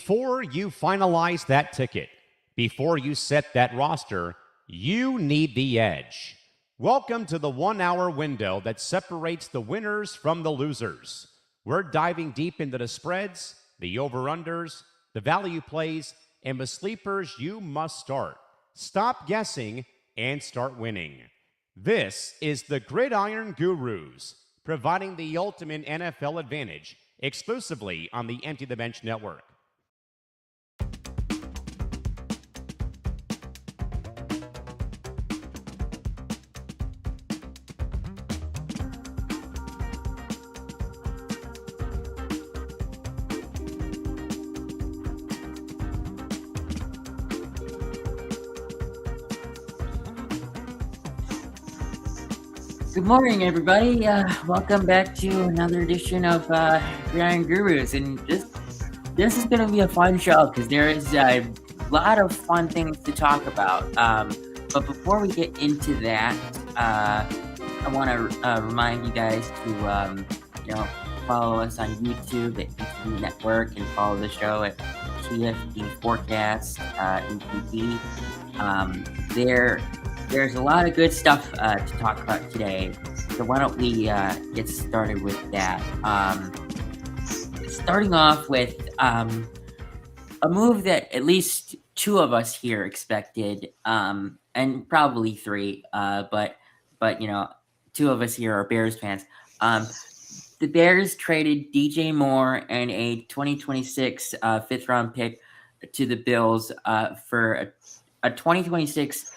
Before you finalize that ticket, before you set that roster, you need the edge. Welcome to the 1 hour window that separates the winners from the losers. We're diving deep into the spreads, the over-unders, the value plays, and the sleepers you must start. Stop guessing and start winning. This is the Gridiron Gurus, providing the ultimate NFL advantage exclusively on the Empty the Bench Network. Good morning, everybody. Welcome back to another edition of Gridiron Gurus, and this is going to be a fun show because there is a lot of fun things to talk about. But before we get into that, I want to remind you guys to follow us on YouTube at ETV Network and follow the show at TFD Forecast ETV. There's a lot of good stuff to talk about today, so why don't we get started with that. Starting off with a move that at least two of us here expected, and probably three, but two of us here are Bears fans. The Bears traded DJ Moore and a 2026 fifth-round pick to the Bills for a 2026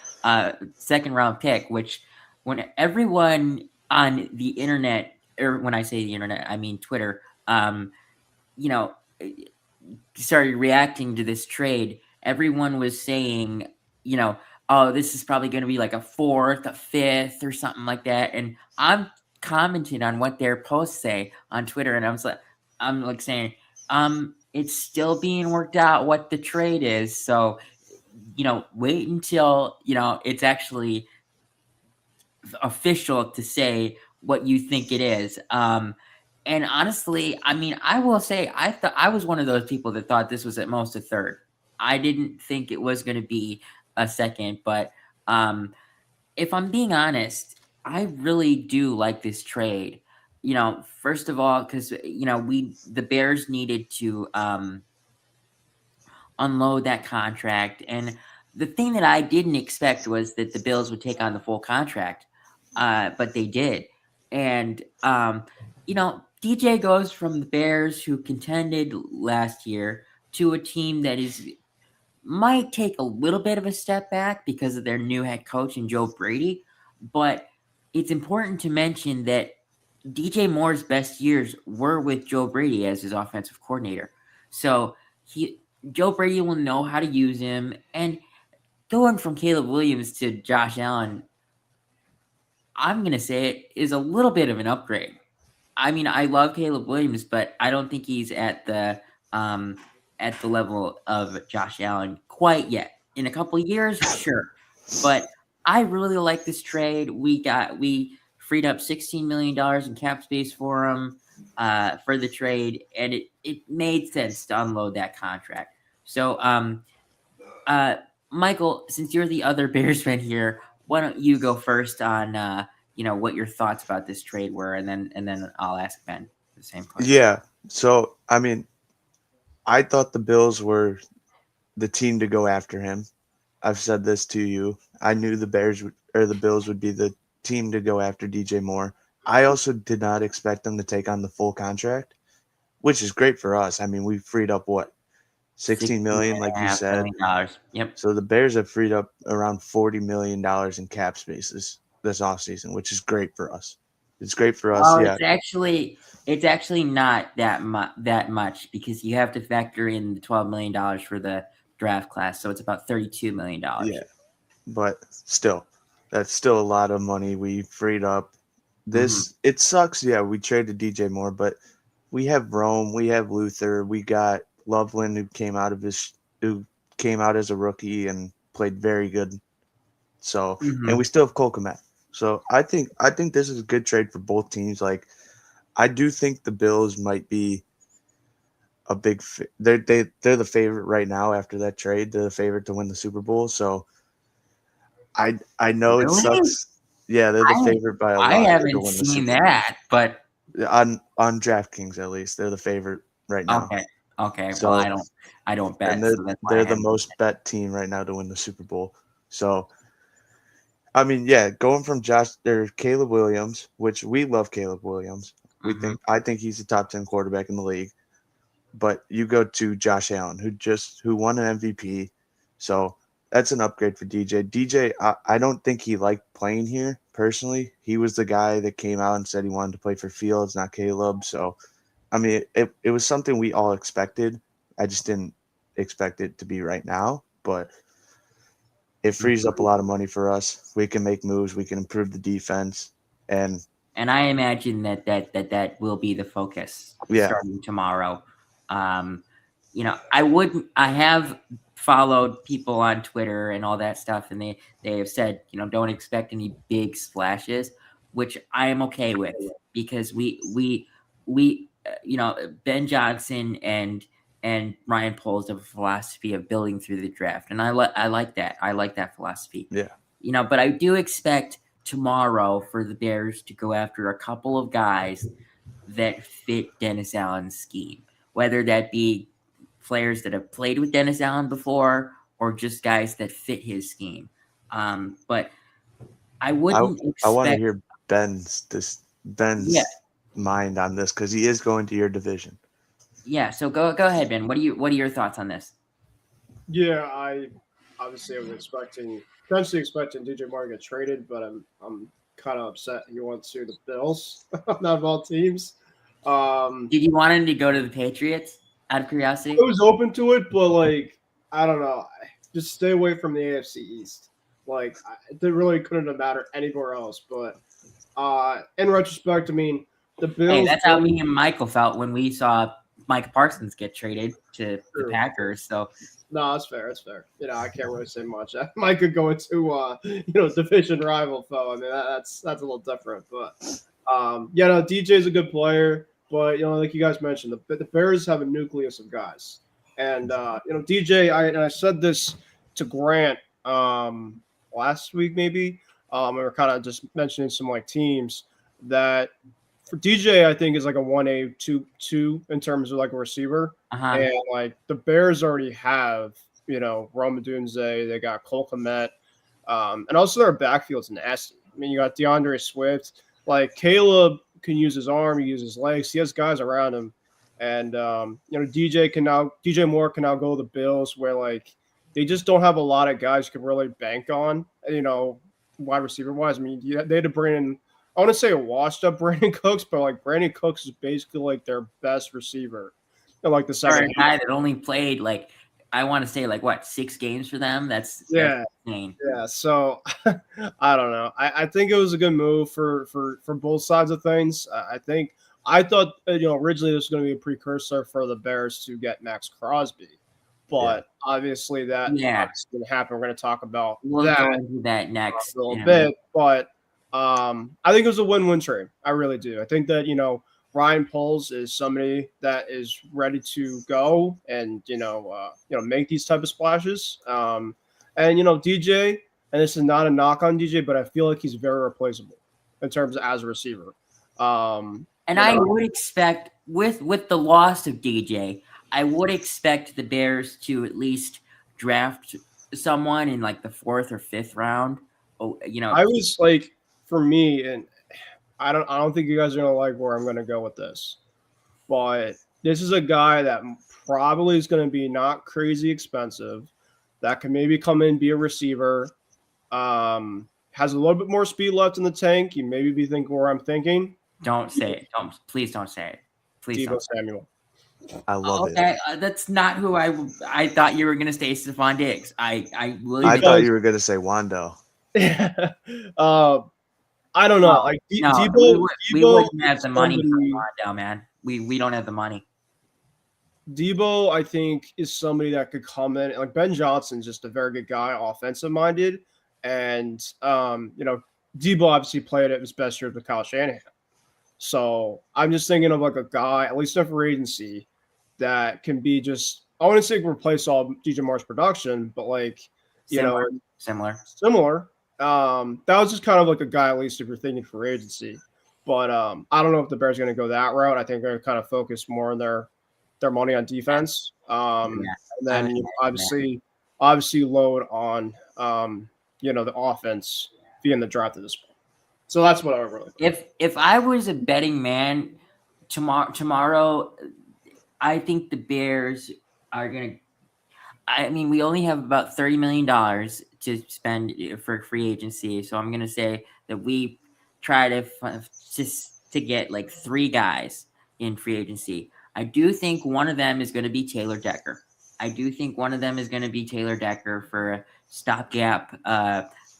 second round pick, which when everyone on the internet, or when I say the internet, I mean Twitter, started reacting to this trade, everyone was saying, oh, this is probably going to be like a fourth, a fifth, or something like that. And I'm commenting on what their posts say on Twitter, and I'm saying, it's still being worked out what the trade is. So wait until, it's actually official to say what you think it is. And honestly, I will say, I was one of those people that thought this was at most a third. I didn't think it was going to be a second, but if I'm being honest, I really do like this trade. First of all, because, the Bears needed to unload that contract. And the thing that I didn't expect was that the Bills would take on the full contract, but they did. And, DJ goes from the Bears, who contended last year, to a team that might take a little bit of a step back because of their new head coach and Joe Brady. But it's important to mention that DJ Moore's best years were with Joe Brady as his offensive coordinator. So Joe Brady will know how to use him. And going from Caleb Williams to Josh Allen, I'm going to say it is a little bit of an upgrade. I love Caleb Williams, but I don't think he's at the level of Josh Allen quite yet. In a couple of years, sure. But I really like this trade. We freed up $16 million in cap space for him for the trade, and it made sense to unload that contract. So, Michael, since you're the other Bears fan here, why don't you go first on what your thoughts about this trade were, and then I'll ask Ben the same question. Yeah. So I thought the Bills were the team to go after him. I've said this to you. I knew the Bills would be the team to go after DJ Moore. I also did not expect them to take on the full contract, which is great for us. We freed up $16 million, like you said. Yep. So the Bears have freed up around $40 million in cap spaces this offseason, which is great for us. It's great for us. Oh, yeah. It's actually not that much because you have to factor in the $12 million for the draft class, so it's about $32 million. Yeah, but still, that's still a lot of money we freed up. It sucks. Yeah, we traded DJ Moore, but we have Rome, we have Luther, we got Loveland, who came out as a rookie and played very good. So, and we still have Cole Kmet. So I think this is a good trade for both teams. Like, I do think the Bills might be a big. They're the favorite right now after that trade. They're the favorite to win the Super Bowl. So I know it Really? sucks. Yeah, they're the favorite by a I lot to haven't win the seen Super that, but Bowl. On DraftKings at least, they're the favorite right now. okay. So Well, I don't bet, and so that's why I they're the haven't. most bet team right now to win the Super Bowl. So I mean, yeah, going from Caleb Williams, which we love Caleb Williams. I think he's the top 10 quarterback in the league. But you go to Josh Allen, who won an MVP. So that's an upgrade for DJ. DJ, I don't think he liked playing here personally. He was the guy that came out and said he wanted to play for Fields, not Caleb. So I mean, it was something we all expected. I just didn't expect it to be right now, but it frees up a lot of money for us. We can make moves. We can improve the defense, and I imagine that will be the focus starting tomorrow. You know, I have followed people on Twitter and all that stuff, and they have said, you know, don't expect any big splashes, which I am okay with, because we you know, Ben Johnson and Ryan Poles have a philosophy of building through the draft, and I like that. I like that philosophy. Yeah. You know, but I do expect tomorrow for the Bears to go after a couple of guys that fit Dennis Allen's scheme, whether that be players that have played with Dennis Allen before or just guys that fit his scheme. But I wouldn't expect. I want to hear Ben's mind on this, because he is going to your division. Yeah, so go ahead, Ben. What are your thoughts on this? Yeah, I was potentially expecting DJ Moore to get traded, but I'm kind of upset he went to the Bills, not of all teams. Did you want him to go to the Patriots out of curiosity? I was open to it, but like, I don't know, just stay away from the AFC East. Like, it really couldn't have mattered anywhere else. But in retrospect, I mean, the Bills. Hey, that's how me and Michael felt when we saw Mike Parsons get traded to the Packers. So no, that's fair. That's fair. You know, I can't really say much. Mike could go into you know, division rival foe. I mean, that's a little different. But yeah, no, DJ's a good player. But you know, like you guys mentioned, the Bears have a nucleus of guys, and you know, DJ. I said this to Grant last week, maybe. We were kind of just mentioning some like teams that. For DJ, I think is like a 1A 2 in terms of like a receiver, and like the Bears already have, you know, Rome Odunze, they got Cole Kmet, and also their backfield's nasty. I mean, you got DeAndre Swift, like Caleb can use his arm, he uses his legs, he has guys around him, and you know, DJ Moore can now go to the Bills, where like they just don't have a lot of guys you can really bank on, you know, wide receiver wise. I mean, they had to bring in. I want to say a washed-up Brandon Cooks, but like Brandon Cooks is basically like their best receiver, and like the second guy that only played like, I want to say like what, 6 games for them. That's insane. Yeah. So I don't know. I think it was a good move for both sides of things. I thought, you know, originally this was going to be a precursor for the Bears to get Max Crosby, but obviously that's going to happen. We're going to talk about go into that next a little bit, but. I think it was a win-win trade. I really do. I think that, you know, Ryan Poles is somebody that is ready to go and, you know, make these type of splashes. And, you know, DJ, and this is not a knock on DJ, but I feel like he's very replaceable in terms of as a receiver. And I would expect with the loss of DJ, I would expect the Bears to at least draft someone in like the 4th or 5th round. Oh, you know, I was like, for me, and I don't think you guys are gonna like where I'm gonna go with this, but this is a guy that probably is gonna be not crazy expensive, that can maybe come in, be a receiver, has a little bit more speed left in the tank. You maybe be thinking where I'm thinking. Don't say it. Please don't say it. Please Deebo Samuel. I love it. Okay, that's not who I thought you were gonna say. Stephon Diggs. I thought you were gonna say Wando. Yeah. I don't know. Like Deebo, we wouldn't have the money for Wando, man. We don't have the money. Deebo, I think, is somebody that could come in. Like Ben Johnson's just a very good guy, offensive minded, and you know, Deebo obviously played at his best years with Kyle Shanahan. So I'm just thinking of like a guy, at least in free agency, that can be just, I want to say replace all DJ Moore's production, but like, similar. That was just kind of like a guy, at least if you're thinking free agency. But I don't know if the Bears are going to go that route. I think they're going to kind of focus more on their money on defense. And then obviously load on the offense via the draft at this point. So that's what I would really think. If I was a betting man tomorrow, I think the Bears are going to. I mean, we only have about $30 million to spend for free agency, so I'm going to say that we try to get like 3 guys in free agency. I do think one of them is going to be Taylor Decker. For a stopgap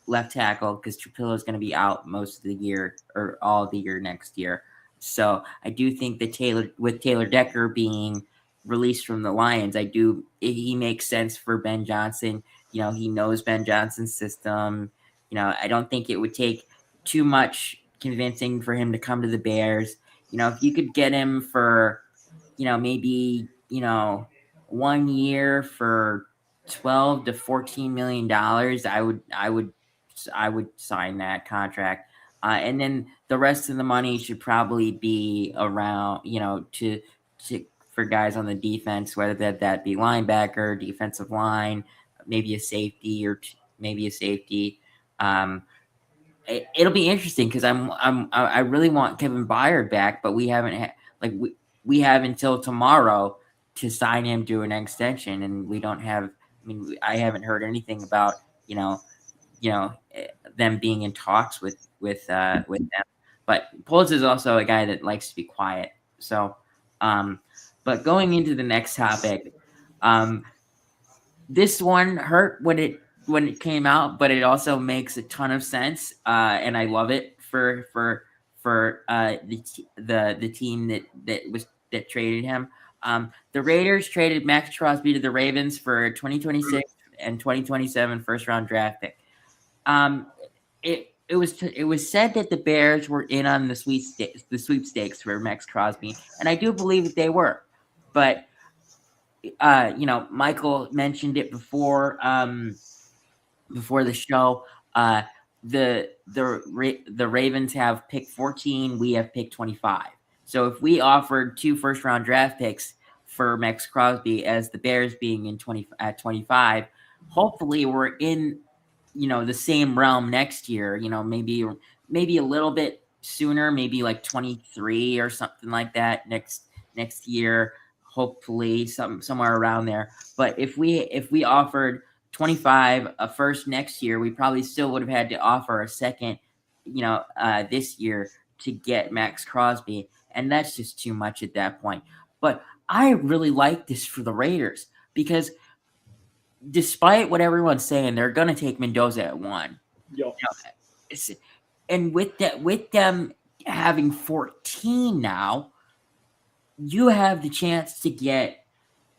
left tackle because Trapillo is going to be out most of the year or all of the year next year. So I do think that Taylor Decker being released from the Lions, he makes sense for Ben Johnson. He knows Ben Johnson's system. I don't think it would take too much convincing for him to come to the Bears. If you could get him for, maybe, 1 year for $12 to $14 million, I would sign that contract. And then the rest of the money should probably be around, for guys on the defense, whether that be linebacker, defensive line, maybe a safety. It'll be interesting because I really want Kevin Byard back, but we haven't we have until tomorrow to sign him to an extension, and we don't have. I haven't heard anything about them being in talks with them. But Poles is also a guy that likes to be quiet. So, but going into the next topic, this one hurt when it came out, but it also makes a ton of sense, and I love it for the team that traded him. The Raiders traded Max Crosby to the Ravens for 2026 and 2027 first round draft pick. It was said that the Bears were in on the sweepstakes for Max Crosby, and I do believe that they were. But Michael mentioned it before the show. The Ravens have pick 14. We have pick 25. So if we offered 2 first round draft picks for Max Crosby, as the Bears being at 25, hopefully we're in the same realm next year. Maybe a little bit sooner, maybe like 23 or something like that next year. Hopefully somewhere around there. But if we offered 25 a first next year, we probably still would have had to offer a second, this year to get Max Crosby, and that's just too much at that point. But I really like this for the Raiders because despite what everyone's saying, they're going to take Mendoza at 1. Yo. And with them having 14 now, you have the chance to get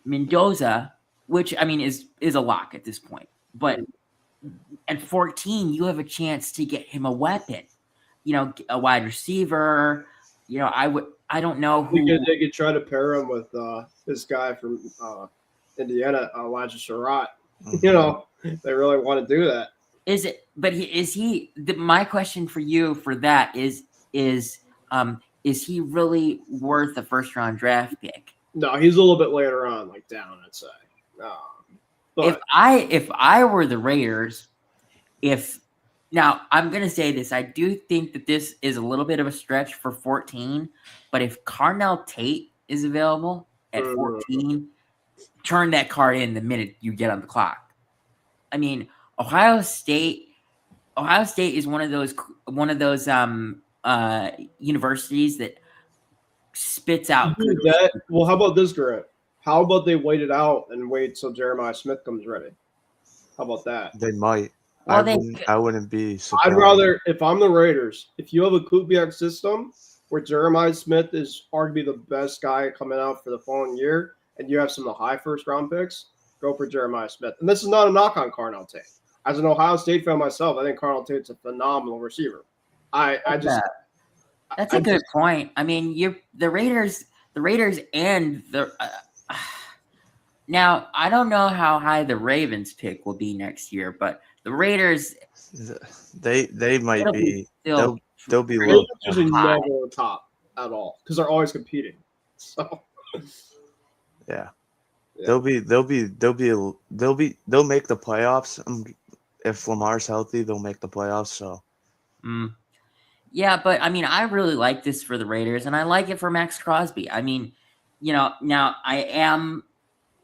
Mendoza, which is a lock at this point. But at 14, you have a chance to get him a weapon, a wide receiver. I don't know who they could try to pair him with this guy from Indiana, Elijah Surratt. They really want to do that. My question for you for that is he really worth a first round draft pick? No, he's a little bit later on, like down, I'd say. But if I were the Raiders, now I'm going to say this, I do think that this is a little bit of a stretch for 14, but if Carnell Tate is available at 14, turn that card in the minute you get on the clock. Ohio State is one of those universities that spits out. Well, how about this, Grant? How about they wait it out and wait till Jeremiah Smith comes ready? How about that? They might. Well, I wouldn't be surprised. I'd rather, if I'm the Raiders, if you have a Kubiak system where Jeremiah Smith is arguably the best guy coming out for the following year, and you have some of the high first round picks, go for Jeremiah Smith. And this is not a knock on Carnell Tate. As an Ohio State fan myself, I think Carnell Tate's a phenomenal receiver. That's a good point. The Raiders and the Now, I don't know how high the Ravens pick will be next year, but the Raiders, They might it'll be. still They'll be pretty low. Ravens usually high. never on top at all because they're always competing. So Yeah. Yeah. They'll make the playoffs. If Lamar's healthy, they'll make the playoffs. So Yeah, but I mean, I really like this for the Raiders, and I like it for Max Crosby. I mean, now I am,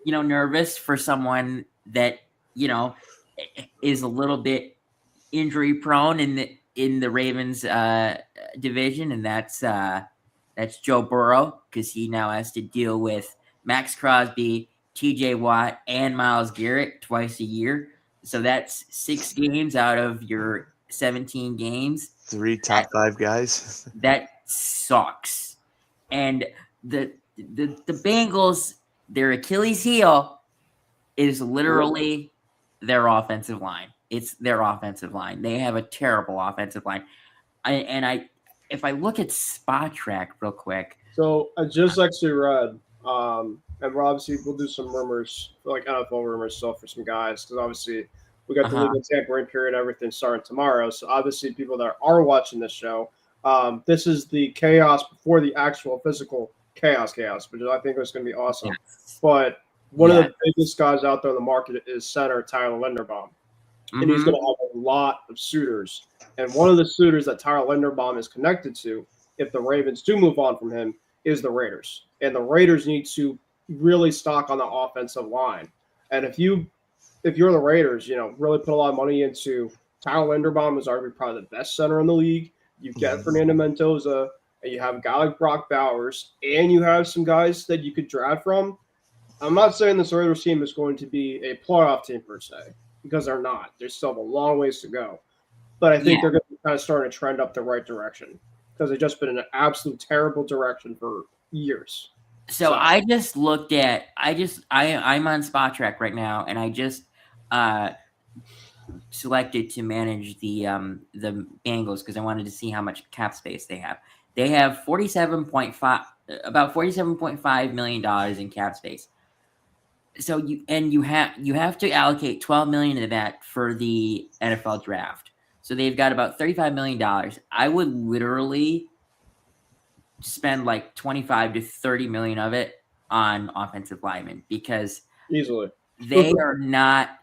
nervous for someone that is a little bit injury prone in the Ravens division, and that's Joe Burrow, because he now has to deal with Max Crosby, T.J. Watt, and Myles Garrett twice a year. So that's 6 games out of your 17 games. 3 top 5 guys. That sucks. And the Bengals, their Achilles heel is literally their offensive line. It's their offensive line. They have a terrible offensive line. If I look at Spot Track real quick. So I just actually read, and we'll obviously we'll do some rumors, like NFL rumors stuff for some guys, because obviously we got the legal tampering period, everything starting tomorrow. So obviously people that are watching this show, this is the chaos before the actual physical chaos, which I think is going to be awesome. Yes. But one of the biggest guys out there in the market is center Tyler Linderbaum. And he's going to have a lot of suitors. And one of the suitors that Tyler Linderbaum is connected to, if the Ravens do move on from him, is the Raiders. And the Raiders need to really stock on the offensive line. And if you're the Raiders, really put a lot of money into Tyler Linderbaum, is arguably probably the best center in the league. You get Fernando Mendoza, and you have a guy like Brock Bowers, and you have some guys that you could draft from. I'm not saying this Raiders team is going to be a playoff team per se, because they're not. There's still a long ways to go. But I think they're going to be kind of starting to trend up the right direction, because they've just been in an absolute terrible direction for years. So I just looked at I'm on Spot Track right now, and I just selected to manage the Bengals because I wanted to see how much cap space they have. They have about $47.5 million in cap space. So you have to allocate $12 million of that for the NFL draft. So they've got about $35 million. I would literally spend like 25 to 30 million of it on offensive linemen, because easily they are not.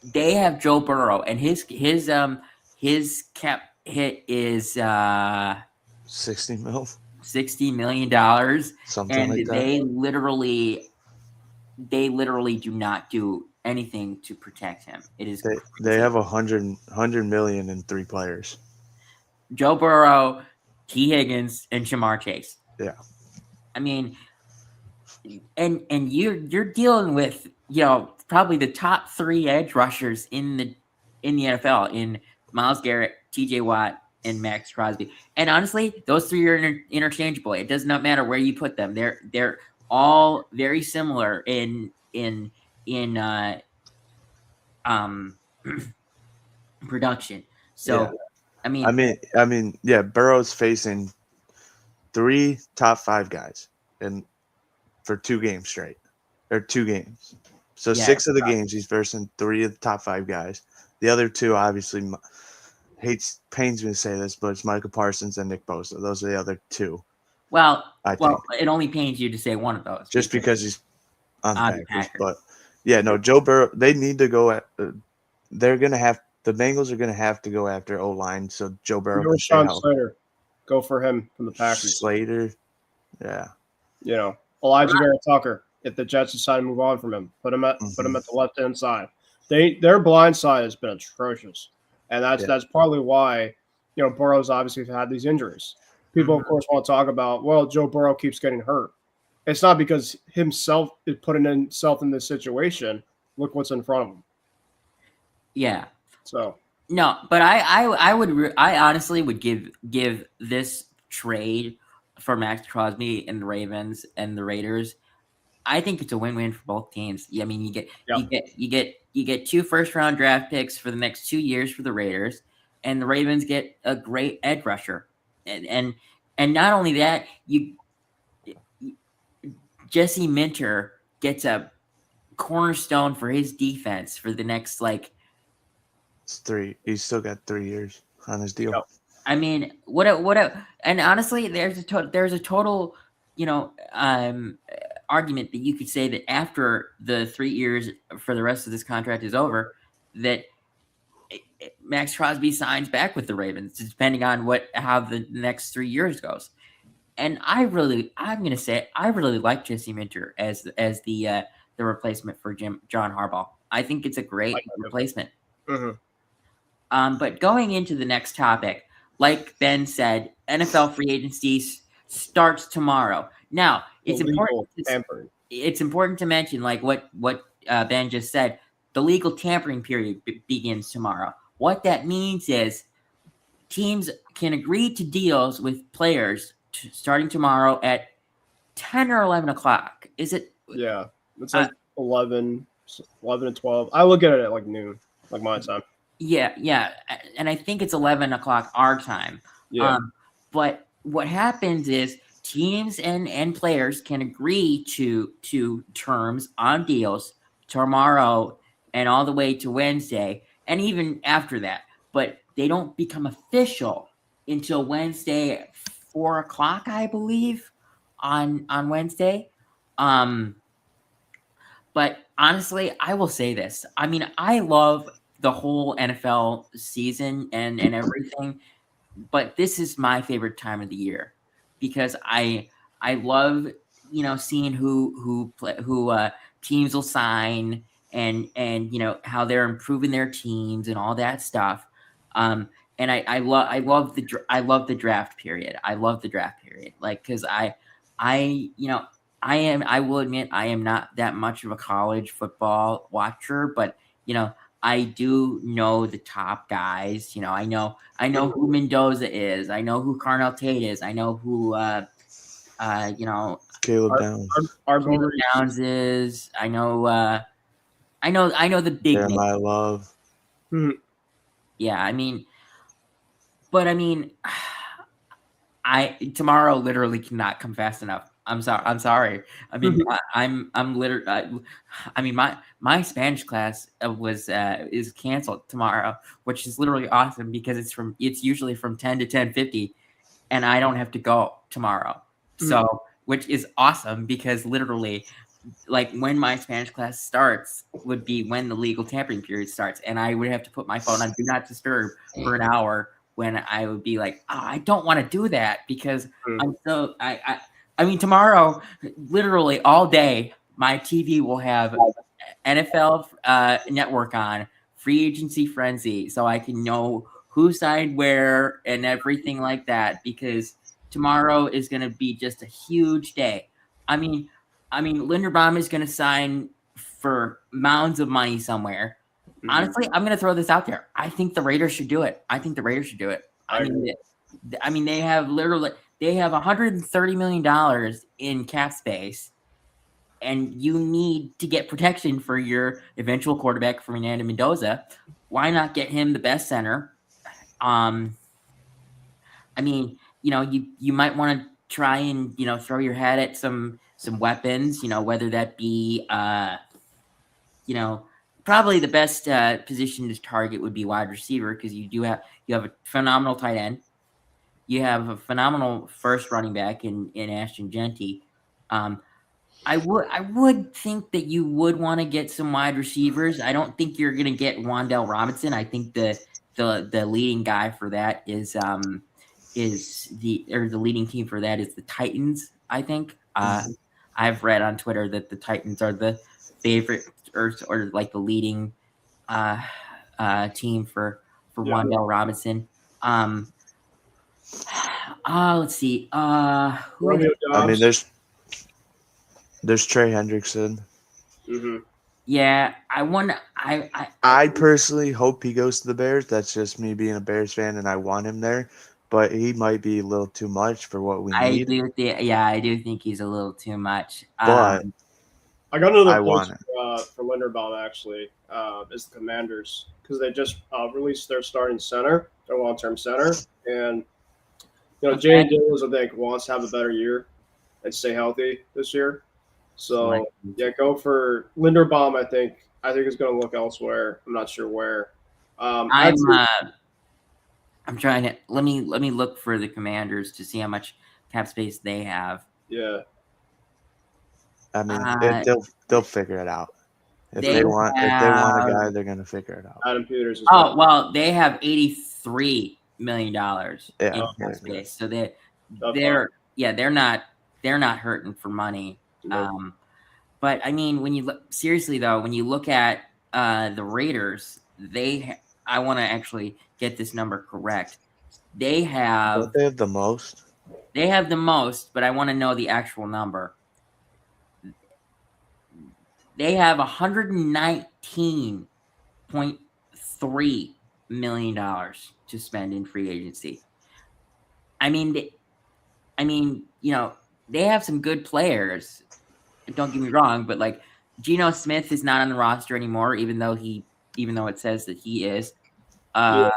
They have Joe Burrow, and his cap hit is $60 million, something and like that. They literally do not do anything to protect him. It is they have 100 million in 3 players. Joe Burrow, T. Higgins, and Jamar Chase. Yeah. I mean, and you're dealing with probably the top 3 edge rushers in the NFL in Myles Garrett, T.J. Watt, and Max Crosby. And honestly, those 3 are interchangeable. It does not matter where you put them. They're all very similar in production. So I mean, Burrow's facing 3 top 5 guys for 2 games straight, or 2 games. So 6 of the games he's versing 3 of the top 5 guys. The other 2, obviously, pains me to say this, but it's Michael Parsons and Nick Bosa. Those are the other 2. Well, it only pains you to say one of those, just because he's on the Packers. But Joe Burrow. They need to go at. They're gonna have. The Bengals are gonna have to go after O-line. So Joe Burrow. Sean Slater, go for him from the Packers. Slater, yeah. Elijah Vera Tucker. If the Jets decide to move on from him, put him at the left hand side. Their blind side has been atrocious, and that's partly why Burrow's obviously had these injuries. People, of course, want to talk about, well, Joe Burrow keeps getting hurt. It's not because himself is putting himself in this situation. Look what's in front of him. Yeah. So no, but I honestly would give this trade for Max Crosby and the Ravens and the Raiders. I think it's a win-win for both teams. I mean, you get 2 first-round draft picks for the next 2 years for the Raiders, and the Ravens get a great edge rusher. And not only that, Jesse Minter gets a cornerstone for his defense for the next It's 3. He's still got 3 years on his deal. Yep. I mean, and honestly, there's a total, argument that you could say that after the 3 years for the rest of this contract is over, that Max Crosby signs back with the Ravens, depending on how the next 3 years goes. And I'm gonna say I really like Jesse Minter as the replacement for John Harbaugh. I think it's a great replacement. Mm-hmm. But going into the next topic, like Ben said, NFL free agency starts tomorrow. Now, it's important to mention, like what Ben just said, the legal tampering period begins tomorrow. What that means is teams can agree to deals with players starting tomorrow at 10 or 11 o'clock. Is it? Yeah, it's like 11 to 12. I look at it at like noon, like my time. Yeah, and I think it's 11 o'clock our time. Yeah. But what happens is teams and players can agree to terms on deals tomorrow and all the way to Wednesday, and even after that. But they don't become official until Wednesday at 4 o'clock, I believe, on Wednesday. But honestly, I will say this. I mean, I love the whole NFL season and everything, but this is my favorite time of the year because I love seeing who teams will sign and how they're improving their teams and all that stuff. And I love the draft period. I love the draft period, like because I will admit I am not that much of a college football watcher, but I do know the top guys. I know who Mendoza is. I know who Carnell Tate is. I know who Caleb Downs. Caleb Downs is. I know the big Jeremiah Love. Yeah, I tomorrow literally cannot come fast enough. I'm sorry. I mean, I'm literally. My Spanish class is canceled tomorrow, which is literally awesome because it's usually from 10 to 10:50, and I don't have to go tomorrow. So, which is awesome because literally, like when my Spanish class starts would be when the legal tampering period starts, and I would have to put my phone on do not disturb for an hour. When I would be like, I don't want to do that because tomorrow, literally all day, my TV will have NFL Network on, free agency frenzy, so I can know who signed where and everything like that. Because tomorrow is going to be just a huge day. I mean, Linderbaum is going to sign for mounds of money somewhere. Honestly, I'm going to throw this out there. I think the Raiders should do it. I mean, they have $130 million in cap space, and you need to get protection for your eventual quarterback, Fernando Mendoza. Why not get him the best center? You might want to try and throw your hat at some weapons. Whether that be probably the best position to target would be wide receiver because you have a phenomenal tight end. You have a phenomenal first running back in Ashton Genty. I would think that you would want to get some wide receivers. I don't think you're going to get Wan'Dale Robinson. I think the leading guy for that is the leading team for that is the Titans. I think I've read on Twitter that the Titans are the favorite or like the leading team for Wan'Dale Robinson. Let's see. There's Trey Hendrickson. Mm-hmm. Yeah, I personally hope he goes to the Bears. That's just me being a Bears fan, and I want him there. But he might be a little too much for what we need. I do think he's a little too much. But I got another post for Linderbaum actually. Is the Commanders because they just released their starting center, their long-term center, and Jay Daniels I think wants to have a better year and stay healthy this year. So yeah, go for Linderbaum. I think is going to look elsewhere. I'm not sure where. I'm trying to let me look for the Commanders to see how much cap space they have. Yeah. I mean, they'll figure it out. If they want a guy, they're gonna figure it out. Adam Peters. Well, they have $83 million in cap space, so they're not hurting for money. Nope. But I mean, when you look at the Raiders, I want to actually get this number correct. They have the most. They have the most, but I want to know the actual number. They have $119.3 million to spend in free agency. I mean, they have some good players. Don't get me wrong, but like Geno Smith is not on the roster anymore, even though it says that he is. So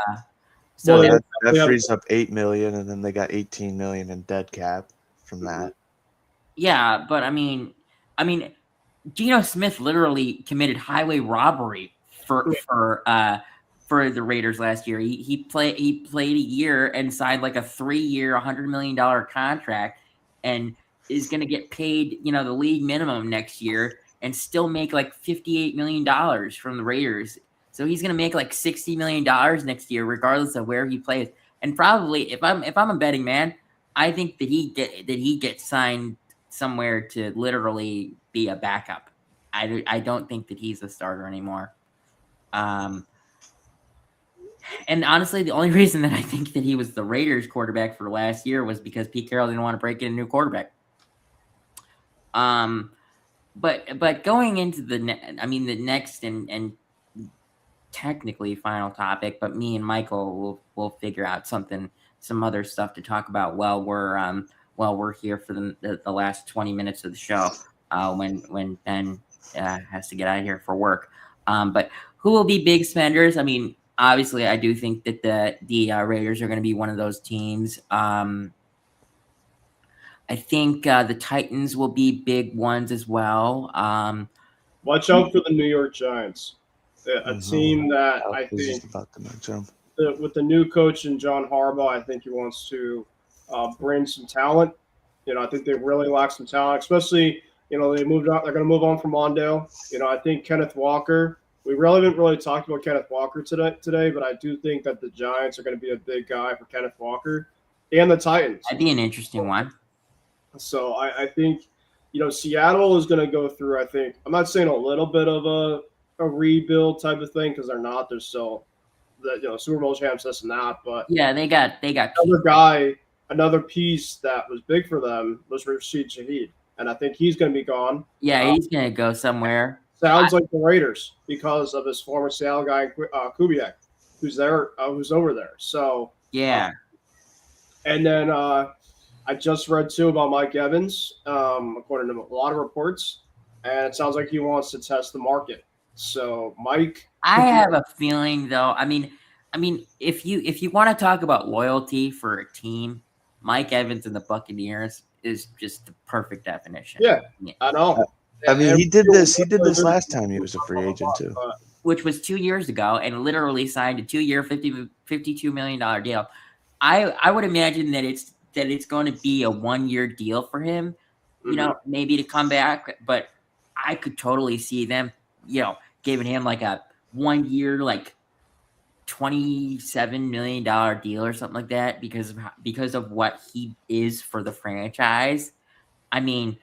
that frees up $8 million, and then they got $18 million in dead cap from that. Yeah, but I mean, Geno Smith literally committed highway robbery for the Raiders last year. He played a year and signed like a 3-year, $100 million contract, and is going to get paid, the league minimum next year, and still make like $58 million from the Raiders. So he's going to make like $60 million next year, regardless of where he plays. And probably, if I'm a betting man, I think that he gets signed somewhere to literally be a backup. I don't think that he's a starter anymore. And honestly, the only reason that I think that he was the Raiders quarterback for last year was because Pete Carroll didn't want to break in a new quarterback. But going into the next and technically final topic, but me and Michael will figure out some other stuff to talk about while we're here for the last 20 minutes of the show, when Ben has to get out of here for work. But who will be big spenders? I mean, obviously, I do think that the Raiders are going to be one of those teams. I think the Titans will be big ones as well. Watch out for the New York Giants, a team that I think with the new coach and John Harbaugh, I think he wants to bring some talent. I think they really lack some talent, especially they moved out. They're going to move on from Mondale. I think Kenneth Walker. We haven't really talked about Kenneth Walker today, but I do think that the Giants are going to be a big guy for Kenneth Walker and the Titans. That'd be an interesting one. So I think, Seattle is going to go through, I think, I'm not saying a little bit of a rebuild type of thing, because they're not. They're still, Super Bowl champs, this and that. But yeah, they got another piece that was big for them was Rashid Shaheed. And I think he's going to be gone. Yeah, he's going to go somewhere. Sounds like the Raiders because of his former Seattle guy, Kubiak, who's over there. So yeah. And then I just read too about Mike Evans, according to a lot of reports, and it sounds like he wants to test the market. So Mike, I have a feeling though. I mean, if you want to talk about loyalty for a team, Mike Evans and the Buccaneers is just the perfect definition. Yeah, I know. I mean, he did this last time he was a free agent too, which was 2 years ago, and literally signed a 2-year, $52 million deal. I would imagine that it's going to be a 1-year deal for him, maybe to come back. But I could totally see them, giving him like a 1-year, like $27 million deal or something like that because of what he is for the franchise. I mean,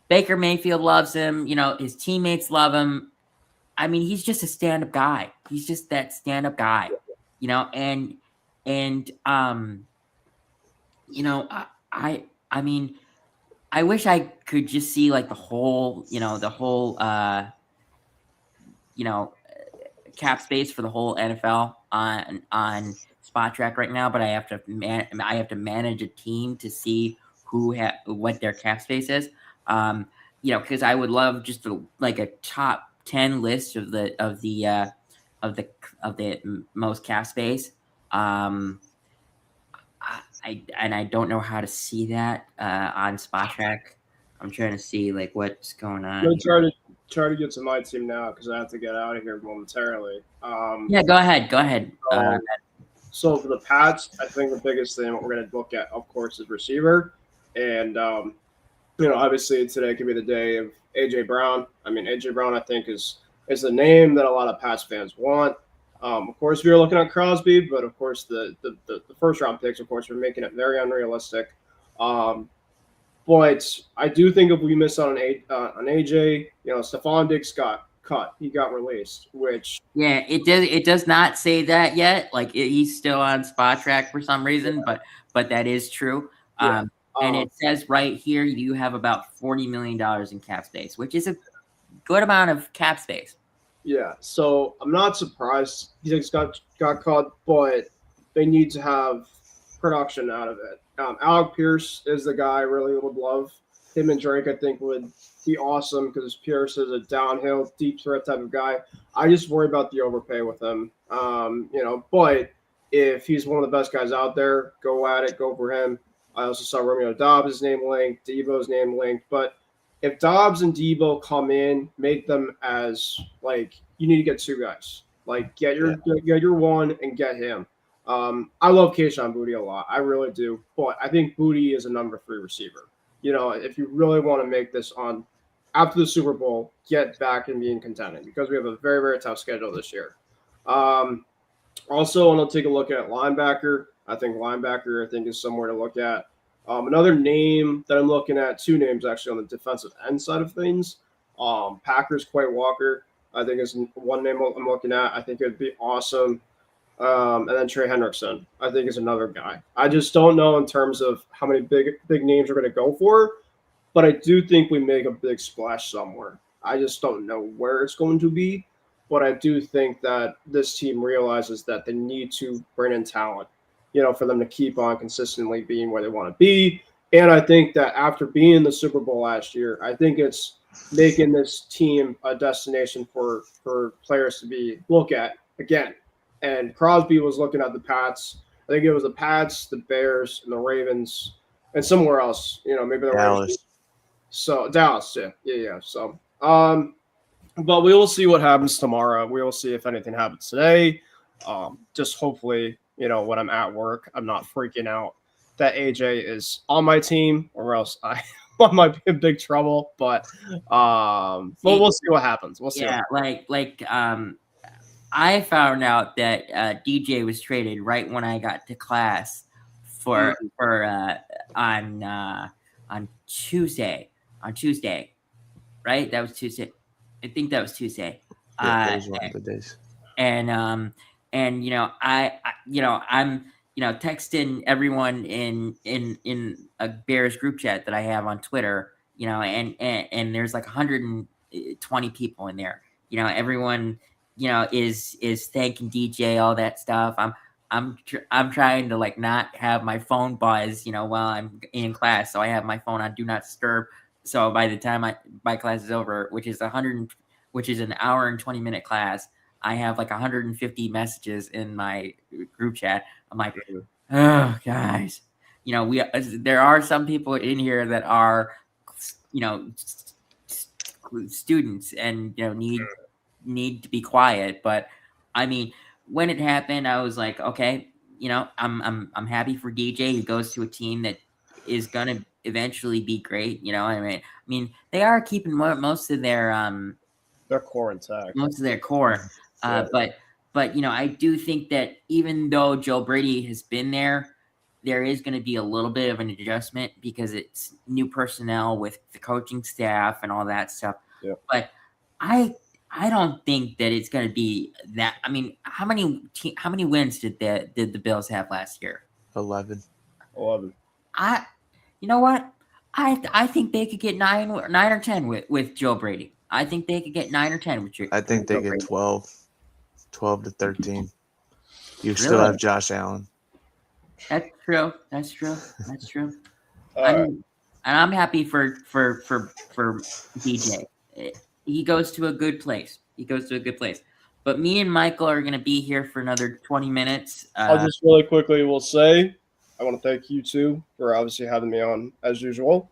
Baker Mayfield loves him. His teammates love him. I mean, he's just a stand-up guy. He's just that stand-up guy, and I mean, I wish I could just see like the whole cap space for the whole NFL on Spot Track right now, but I have to manage a team to see what their cap space is. Because I would love just like a top 10 list of the most cap space. I don't know how to see that on Spot Track. I'm trying to see like what's going on. I'm gonna try to get to my team now because I have to get out of here momentarily. Yeah, go ahead. Go ahead. So for the Pats, I think the biggest thing what we're going to look at, of course, is receiver. And, obviously today could be the day of A.J. Brown. I mean, A.J. Brown, I think, is the name that a lot of Pats fans want. Of course, we were looking at Crosby, but, of course, the first-round picks, of course, we're making it very unrealistic. But I do think if we miss out on AJ, Stephon Diggs got cut. He got released, which it does not say that yet. Like he's still on spot track for some reason, but that is true. And it says right here you have about $40 million in cap space, which is a good amount of cap space. Yeah, so I'm not surprised Diggs got caught, but they need to have production out of it. Alec Pierce is the guy I really would love. Him and Drake, I think, would be awesome because Pierce is a downhill, deep threat type of guy. I just worry about the overpay with him. But if he's one of the best guys out there, go at it, go for him. I also saw Romeo Dobbs' name linked, Debo's name linked. But if Dobbs and Debo come in, make them as, you need to get two guys. Get your one and get him. I love Kayshon Boutte a lot. I really do. But I think Boutte is a number 3 receiver. If you really want to make this on after the Super Bowl, get back and being contending because we have a very, very tough schedule this year. Also, want to take a look at linebacker. I think linebacker, is somewhere to look at. Another name that I'm looking at, 2 names actually on the defensive end side of things. Packers Quay Walker, I think is one name I'm looking at. I think it'd be awesome. And then Trey Hendrickson, I think, is another guy. I just don't know in terms of how many big names we're going to go for, but I do think we make a big splash somewhere. I just don't know where it's going to be, but I do think that this team realizes that they need to bring in talent, for them to keep on consistently being where they want to be. And I think that after being in the Super Bowl last year, I think it's making this team a destination for players to look at again. And Crosby was looking at the Pats. I think it was the Pats, the Bears, and the Ravens, and somewhere else. Maybe the Dallas. Ravens. So Dallas, yeah. So, but we will see what happens tomorrow. We will see if anything happens today. Just hopefully, when I'm at work, I'm not freaking out that AJ is on my team, or else I might be in big trouble. But we'll see what happens. We'll see. Yeah, I found out that DJ was traded right when I got to class for on Tuesday. On Tuesday, right? That was Tuesday. I think that was Tuesday. Yeah, that was one of the days. And I'm texting everyone in a Bears group chat that I have on Twitter. And there's like 120 people in there. Everyone. Is thanking DJ, all that stuff. I'm trying to not have my phone buzz, while I'm in class. So I have my phone on do not disturb. So by the time my class is over, which is an hour and 20-minute class, I have 150 messages in my group chat. I'm like, oh guys, there are some people in here that are, students and need to be quiet. But I mean, when it happened, I was like, okay, I'm happy for DJ. He goes to a team that is gonna eventually be great. I mean, they are keeping most of their core intact. Most of their core. But I do think that even though Joe Brady has been there is going to be a little bit of an adjustment because it's new personnel with the coaching staff and all that stuff. Yeah. But I don't think that it's going to be that. I mean, how many wins did the Bills have last year? 11. You know what? I think they could get 9 or 10 with Joe Brady. I think they could get 9 or 10 with Joe. I think they get 12 to 13. You still have Josh Allen. That's true. And I'm happy for DJ. He goes to a good place. But me and Michael are going to be here for another 20 minutes. I'll just really quickly will say, I want to thank you two for obviously having me on as usual.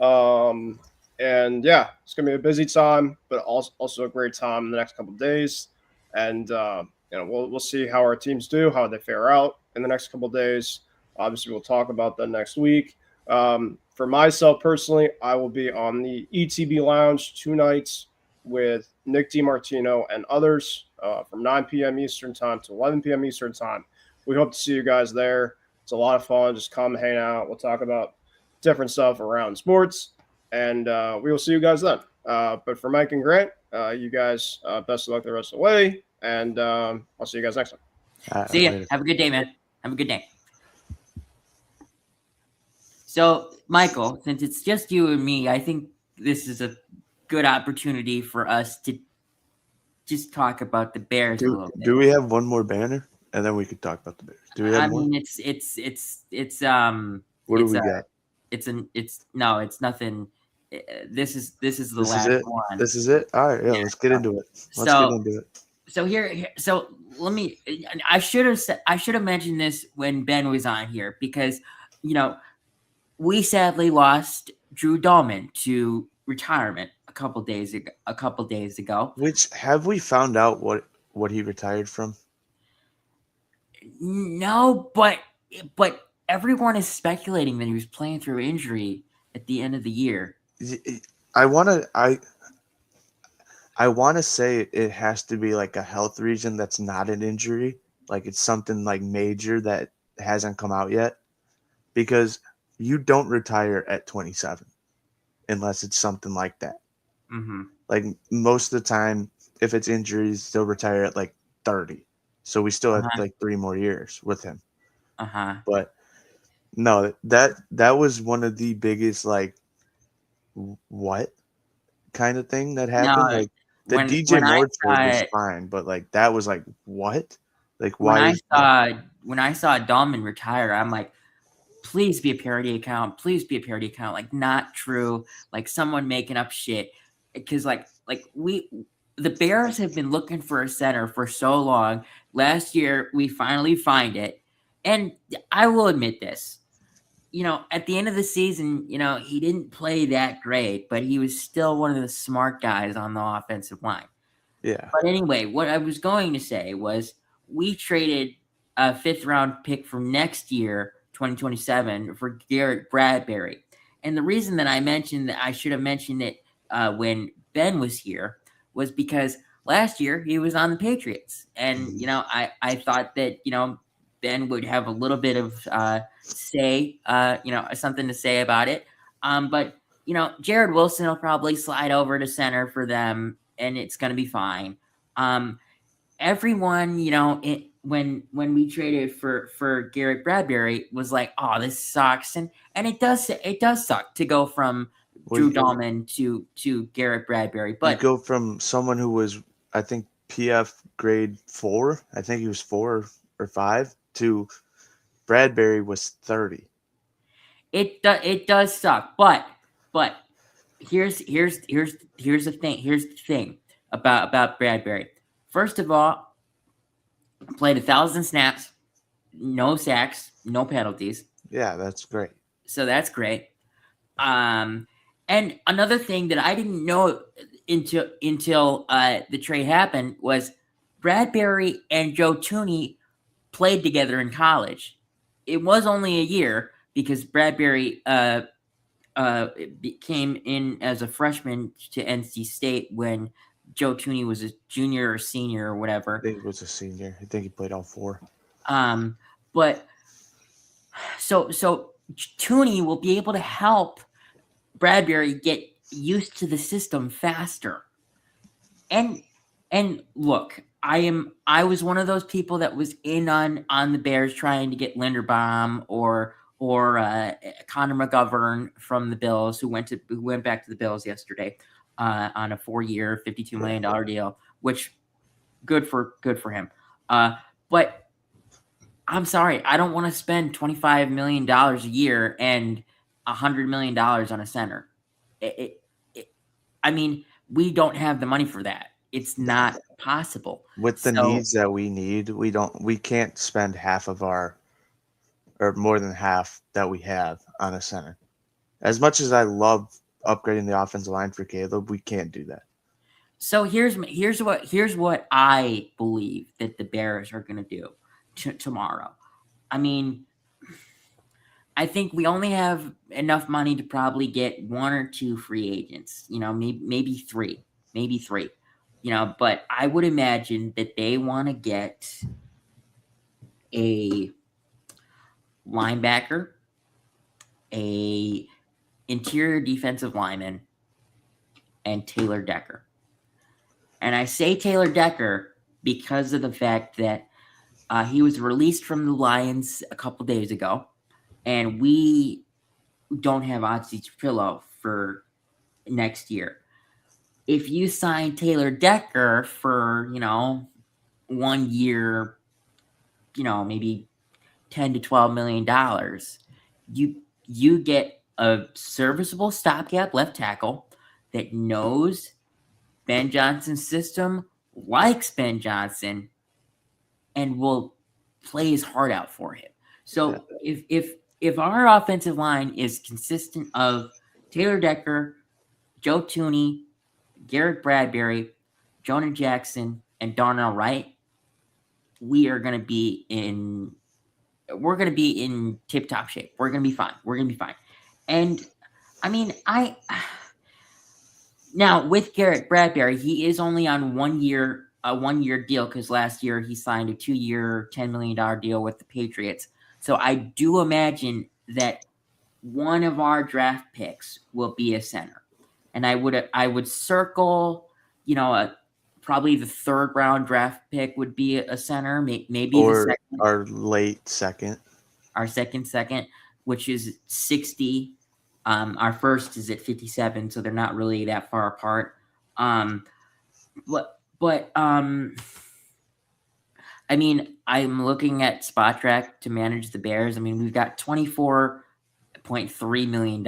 And yeah, it's gonna be a busy time, but also a great time in the next couple of days. And we'll see how our teams do, how they fare out in the next couple of days. Obviously, we'll talk about that next week. For myself personally, I will be on the ETB Lounge 2 nights with Nick DiMartino and others from 9 p.m. Eastern time to 11 p.m. Eastern time. We hope to see you guys there. It's a lot of fun. Just come hang out. We'll talk about different stuff around sports, and we will see you guys then. But for Mike and Grant, you guys, best of luck the rest of the way, and I'll see you guys next time. See ya. Have a good day, man. Have a good day. So, Michael, since it's just you and me, I think this is a good opportunity for us to just talk about the Bears a little bit. Do we have one more banner, and then we could talk about the Bears? Do we have one? It's What do we got? It's nothing. This is the last one. This is it. All right, yeah. Let's get into it. So let me. I should have mentioned this when Ben was on here because we sadly lost Drew Dahlman to retirement a couple days ago. Which have we found out what he retired from? No, but everyone is speculating that he was playing through injury at the end of the year. I want to say it has to be like a health reason that's not an injury. Like it's something like major that hasn't come out yet, because you don't retire at 27 unless it's something like that. Mm-hmm. Like most of the time, if it's injuries, they'll retire at like 30. So we still have like 3 more years with him. But no, that was one of the biggest like what kind of thing that happened. No, like the DJ Moore trade was fine, but like that was like what? Like why? When I saw Dahlman retire, I'm like, please be a parody account. Please be a parody account. Like not true. Like someone making up shit. Because the Bears have been looking for a center for so long. Last year we finally find it, and I will admit this. At the end of the season, he didn't play that great, but he was still one of the smart guys on the offensive line. Yeah. But anyway, what I was going to say was we traded a 5th round pick for next year, 2027, for Garrett Bradbury. And the reason that I should have mentioned it when Ben was here was because last year he was on the Patriots. And, I thought that, Ben would have a little bit of something to say about it. But Jared Wilson will probably slide over to center for them, and it's going to be fine. Everyone, when we traded for Garrett Bradbury was like, oh, this sucks, and it does suck to go from Drew Dahlman to Garrett Bradbury. But you go from someone who was, I think, PF grade 4, I think he was 4 or 5, to Bradbury was 30. It does suck, but here's the thing about Bradbury. First of all, played 1,000 snaps, no sacks, no penalties. Yeah, that's great. So that's great. And another thing that I didn't know until the trade happened was Bradbury and Joe Thuney played together in college. It was only a year because Bradbury came in as a freshman to NC State when Joe Thuney was a junior or senior or whatever. I think he was a senior. I think he played all 4. But so Thuney will be able to help Bradbury get used to the system faster. And look, I was one of those people that was in on the Bears trying to get Linderbaum or Connor McGovern from the Bills, who went back to the Bills yesterday on a 4-year, $52 million deal, which good for him. But I'm sorry, I don't want to spend $25 million a year and $100 million on a center. I mean, we don't have the money for that. It's not possible. With the needs that we need, we can't spend half of our, or more than half that we have on a center. As much as I love upgrading the offensive line for Caleb, we can't do that. So here's what I believe that the Bears are going to do tomorrow. I mean, I think we only have enough money to probably get 1 or 2 free agents. Maybe three. But I would imagine that they want to get a linebacker, a interior defensive lineman, and Taylor Decker. And I say Taylor Decker because of the fact that he was released from the Lions a couple days ago, and we don't have Otzi Pillow for next year. If you sign Taylor Decker for, 1 year, maybe $10 to $12 million, you get a serviceable stopgap left tackle that knows Ben Johnson's system, likes Ben Johnson, and will play his heart out for him. So if our offensive line is consistent of Taylor Decker, Joe Thuney, Garrett Bradbury, Jonah Jackson, and Darnell Wright, we're going to be in tip-top shape. We're going to be fine. And I mean, now with Garrett Bradbury, he is only on a 1 year deal because last year he signed a 2-year, $10 million deal with the Patriots. So I do imagine that one of our draft picks will be a center. And I would circle, probably the 3rd round draft pick would be a center, maybe or the second, our late second. Our second, which is 60. Our first is at 57, so they're not really that far apart. But I mean, I'm looking at Spot Track to manage the Bears. I mean, we've got $24.3 million,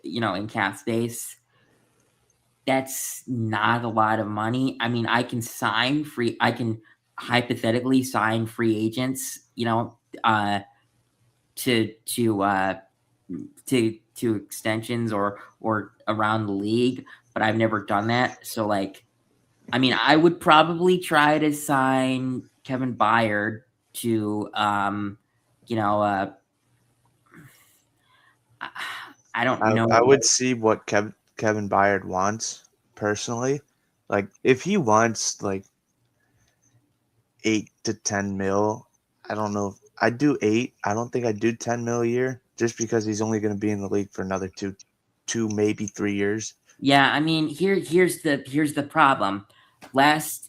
in cap space. That's not a lot of money. I mean, I can hypothetically sign free agents, to extensions or around the league, but I've never done that. So I would probably try to sign Kevin Byard to, I don't know. I would see what Kevin Byard wants personally. Like if he wants 8 to 10 mil, I don't know. I'd do 8. I don't think I'd do 10 mil a year just because he's only going to be in the league for another two, maybe 3 years. Yeah, I mean, here's the problem.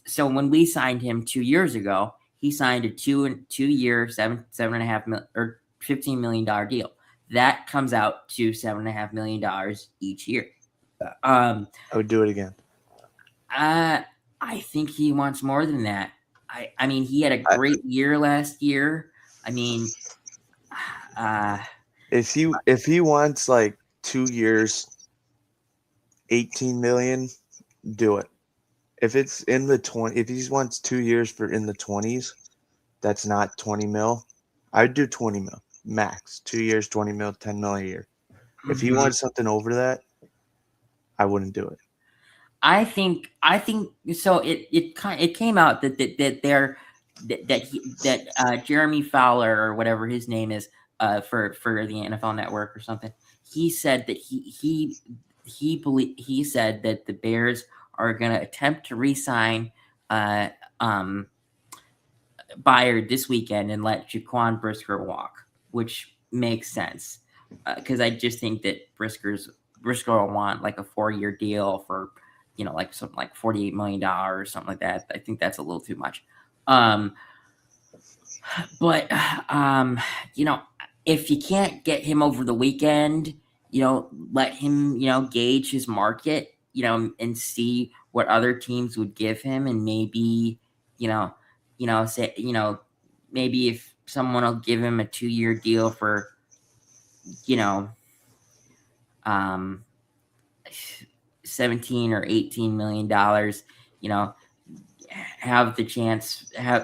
So when we signed him 2 years ago, he signed a 2-year, $7.5 million or $15 million deal. That comes out to $7.5 million each year. I would do it again. I think he wants more than that. I mean, he had a great year last year. I mean, if he wants 2 years, 18 million, do it. If it's in the 20, if he wants 2 years for in the 20s, that's not 20 mil. I'd do 20 mil max. 2 years, 20 mil, 10 mil a year. If he wants something over that, I wouldn't do it. I think so. It came out that Jeremy Fowler or whatever his name is for the NFL Network or something. He said that he said that the Bears are going to attempt to re-sign Byard this weekend and let Jaquan Brisker walk, which makes sense because I just think that Brisker will want a 4-year deal for something like $48 million or something like that. I think that's a little too much. But if you can't get him over the weekend, let him, gauge his market, and see what other teams would give him. And maybe, maybe if someone will give him a 2-year deal for, 17 or $18 million,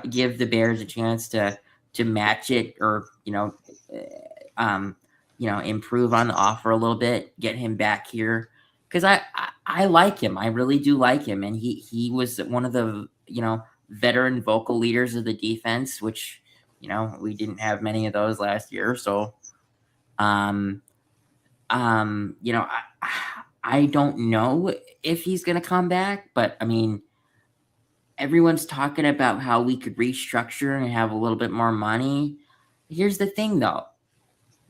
give the Bears a chance to match it or, improve on the offer a little bit, get him back here. Because I like him. I really do like him. And he was one of the, veteran vocal leaders of the defense, which, we didn't have many of those last year. So, I don't know if he's going to come back, but I mean, everyone's talking about how we could restructure and have a little bit more money. Here's the thing, though.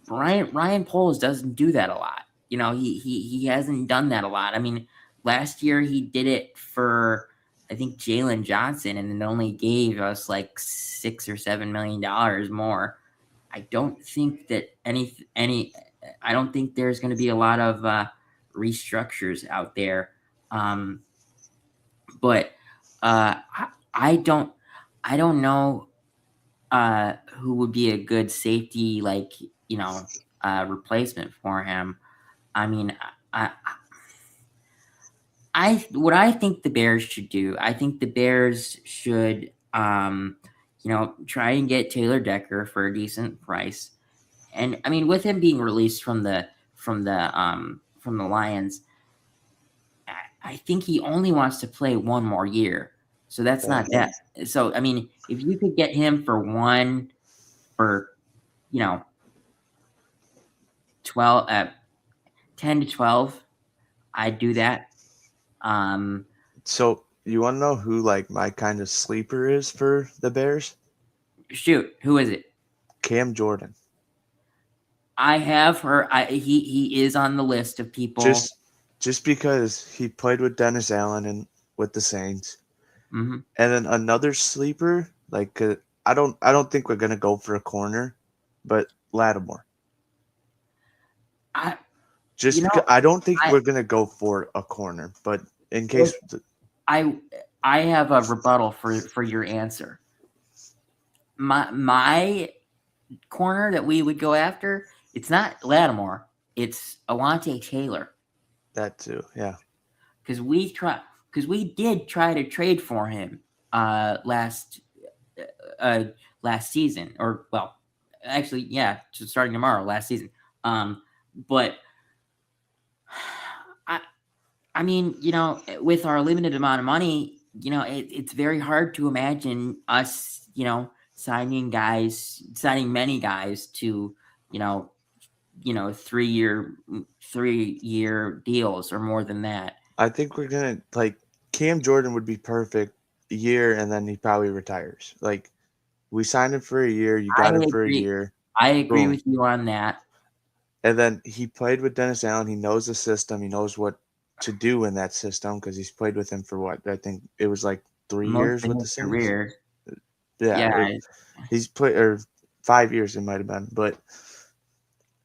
Ryan Poles doesn't do that a lot. He hasn't done that a lot. I mean, last year he did it for, I think, Jalen Johnson, and it only gave us like $6 or $7 million more. I don't think that I don't think there's going to be a lot of restructures out there. But I don't know who would be a good safety, replacement for him. I mean, what I think the Bears should do, I think the Bears should, try and get Taylor Decker for a decent price. And I mean, with him being released from the Lions, I think he only wants to play one more year. So that's not that. So, I mean, if you could get him for 10 to 12, I'd do that. So you want to know who my kind of sleeper is for the Bears? Shoot, who is it? Cam Jordan. I have heard he is on the list of people. Just because he played with Dennis Allen and with the Saints. Mm-hmm. And then another sleeper, I don't think we're gonna go for a corner, but Lattimore. I don't think we're gonna go for a corner, but in case I have a rebuttal for your answer. My corner that we would go after, it's not Lattimore, it's Alontae Taylor. That too, yeah. Because we did try to trade for him last season, or well, actually, yeah, starting tomorrow, last season. But I mean, with our limited amount of money, it's very hard to imagine us, signing many guys to, 3-year deals or more than that. I think we're gonna Cam Jordan would be perfect a year, and then he probably retires. We signed him for a year. You got him for a year. I agree with you on that. And then he played with Dennis Allen. He knows the system. He knows what to do in that system because he's played with him for what? I think it was 3 years with the Saints. Yeah. He's played, or 5 years it might have been, but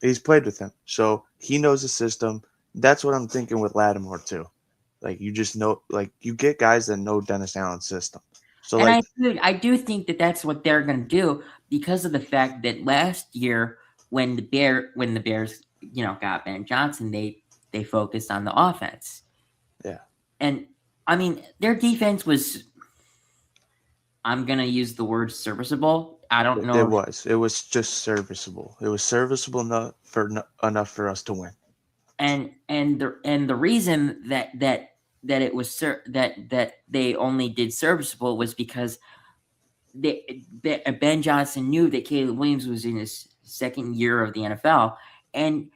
he's played with him. So he knows the system. That's what I'm thinking with Lattimore too. You just know, you get guys that know Dennis Allen's system. So and I do think that that's what they're going to do because of the fact that last year when the Bears, got Ben Johnson, they focused on the offense. Yeah. And I mean, their defense was, I'm going to use the word serviceable. I don't know. It was just serviceable. It was serviceable enough for us to win. And the reason that it was that they only did serviceable was because Ben Johnson knew that Caleb Williams was in his second year of the NFL, and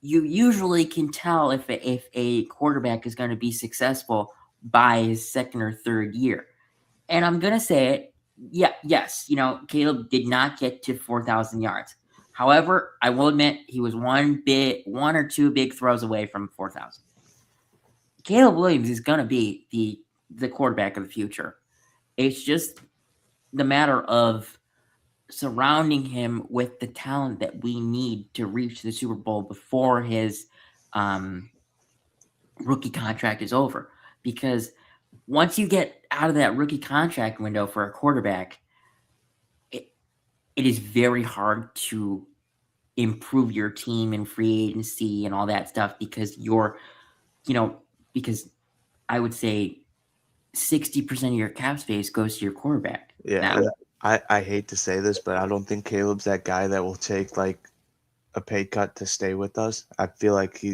you usually can tell if a quarterback is going to be successful by his second or third year. And I'm going to say it. Yes, Caleb did not get to 4,000 yards. However, I will admit he was one or two big throws away from 4,000. Caleb Williams is going to be the quarterback of the future. It's just the matter of surrounding him with the talent that we need to reach the Super Bowl before his rookie contract is over. Because once you get out of that rookie contract window for a quarterback, it is very hard to improve your team in free agency and all that stuff because because I would say 60% of your cap space goes to your quarterback. Yeah. I hate to say this, but I don't think Caleb's that guy that will take a pay cut to stay with us. I feel like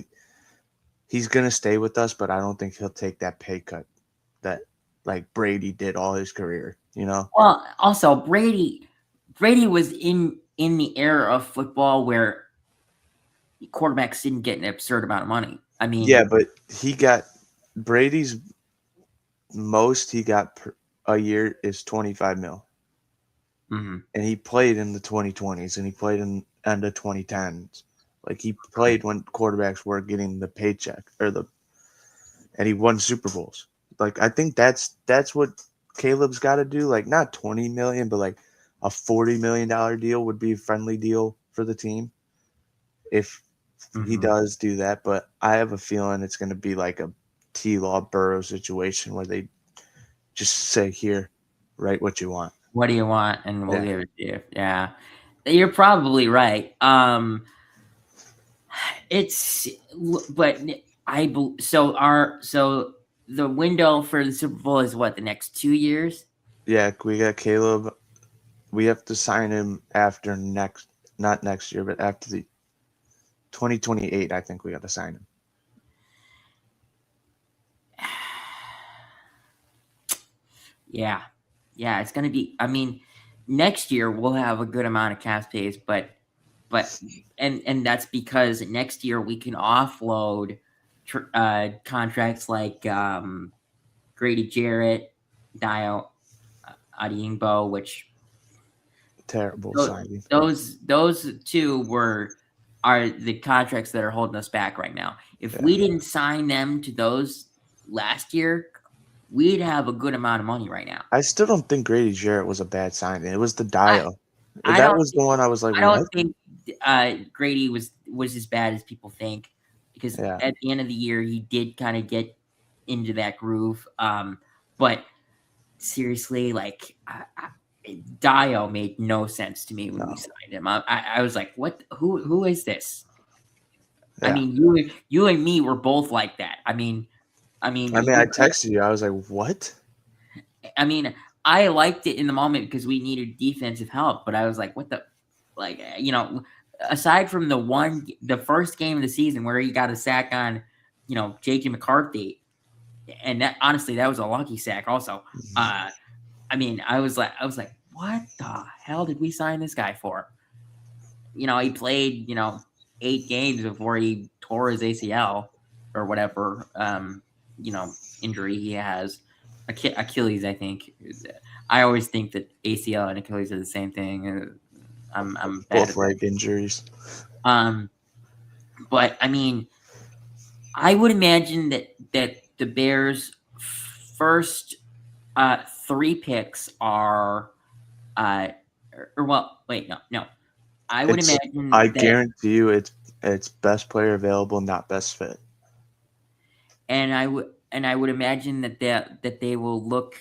he's gonna stay with us, but I don't think he'll take that pay cut that like Brady did all his career. You know? Well, also Brady was in the era of football where quarterbacks didn't get an absurd amount of money. I mean, Yeah, but he got Brady's most he got a year is 25 mil. mhm. And he played in the 2020s and he played in end of 2010s. Like he played when quarterbacks were getting the paycheck and he won Super Bowls. Like I think that's what Caleb's got to do. Like not 20 million, but like a $40 million deal would be a friendly deal for the team if he does do that. But I have a feeling it's going to be like a T-Law Burrow situation where they just say, here, write what you want. What do you want? And we'll give it to you. Yeah. You're probably right. So the window for the Super Bowl is what, the next 2 years? Yeah, we got Caleb. We have to sign him after not next year, but after the 2028, I think we got to sign him. Yeah. Yeah, it's going to be, I mean, next year we'll have a good amount of cap space, but that's because next year we can offload contracts like Grady Jarrett, Dio Adiingbo, which Terrible signing. Those two are the contracts that are holding us back right now. If we didn't sign them to those last year, we'd have a good amount of money right now. I still don't think Grady Jarrett was a bad signing. It was the Dio. That was the one I was like, I don't think Grady was as bad as people think, because at the end of the year he did kind of get into that groove. But seriously, like Dio made no sense to me when we signed him. I was like, what? Who is this? Yeah. I mean, you and me were both like that. I mean, I texted you. I was like, what? I mean, I liked it in the moment because we needed defensive help, but I was like, what the, like, you know, aside from the first game of the season where he got a sack on, you know, J.J. McCarthy, and that honestly, that was a lucky sack also. I mean, I was like, what the hell did we sign this guy for? You know, he played, 8 games before he tore his ACL or whatever, injury he has. Achilles, I think. I always think that ACL and Achilles are the same thing. I'm both leg injuries. But I mean, I would imagine that the Bears' first 3 picks are, no. I would imagine. I guarantee you, it's best player available, not best fit. And I would imagine that they will look.